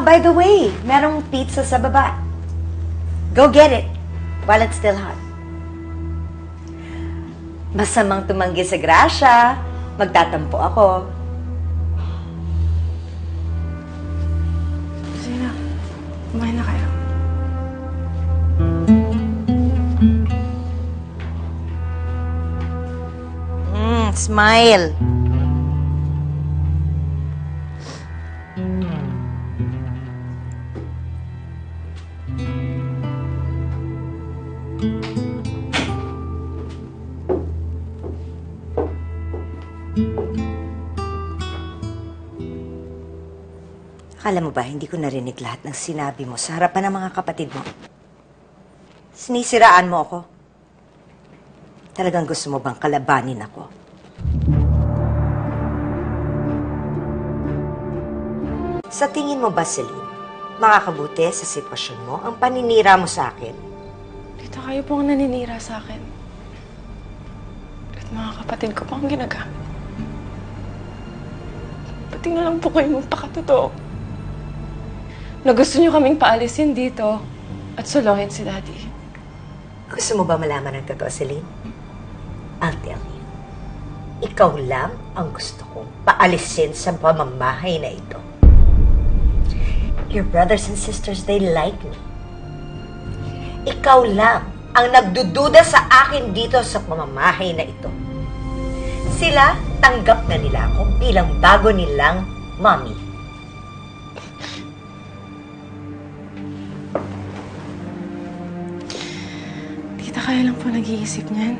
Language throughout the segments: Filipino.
By the way, merong pizza sa baba. Go get it while it's still hot. Masamang tumanggi sa grasya. Magtatampo ako. Sige na. Kumain na kayo. Smile. Akala mo ba, hindi ko narinig lahat ng sinabi mo sa harapan ng mga kapatid mo? Sinisiraan mo ako? Talagang gusto mo bang kalabanin ako? Sa tingin mo ba, Celine, makakabuti sa sitwasyon mo ang paninira mo sa akin? Tita, kayo po ang naninira sa akin. At mga kapatid ko pa ang ginagamit. Pati na lang po kayo magpakatotoo. Na gusto niyo kaming paalisin dito at suluhin si Daddy. Gusto mo ba malaman ang totoo, Celine? I'll tell you. Ikaw lang ang gusto kong paalisin sa pamamahay na ito. Your brothers and sisters, they like me. Ikaw lang ang nagdududa sa akin dito sa pamamahay na ito. Sila, tanggap na nila ako bilang bago nilang mommy. Tita, kaya lang po nag-iisip niyan.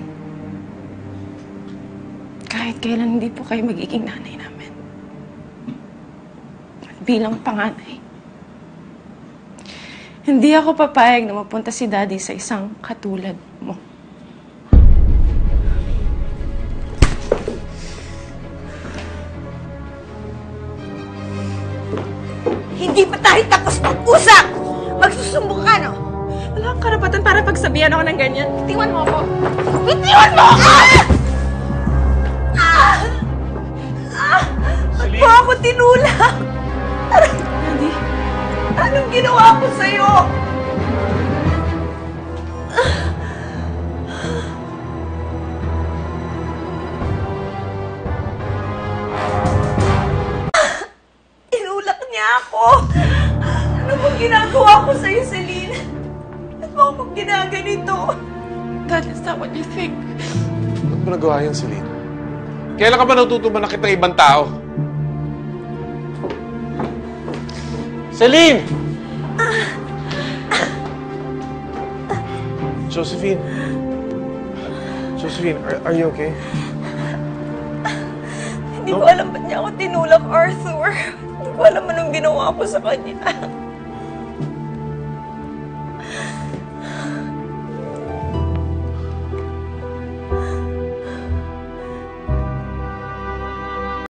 Kahit kailan hindi po kayo magiging nanay namin. At bilang panganay, hindi ako papayag na mapunta si Daddy sa isang katulad mo. Hindi pa tayo tapos mag-usap! Magsusumbong ka, no? Wala kang karapatan para pagsabihan ako ng ganyan. Bitiwan mo ako! Bitiwan mo ako! Ba't mo ako tinulak? Daddy? Anong ginawa ko sa'yo? Inulak niya ako. Ano bang ginagawa ko sa'yo, Celine? Ba't mo ako ginaganito? Dad, is that what you think? Ba't mo nagawa yan, Celine? Kailan ka ba natutuman na kita ibang tao? Celine! Josephine? Josephine, are you okay? Hindi ko alam ba't niya ako tinulak, Arthur. Hindi ko alam anong ginawa ko sa kanya.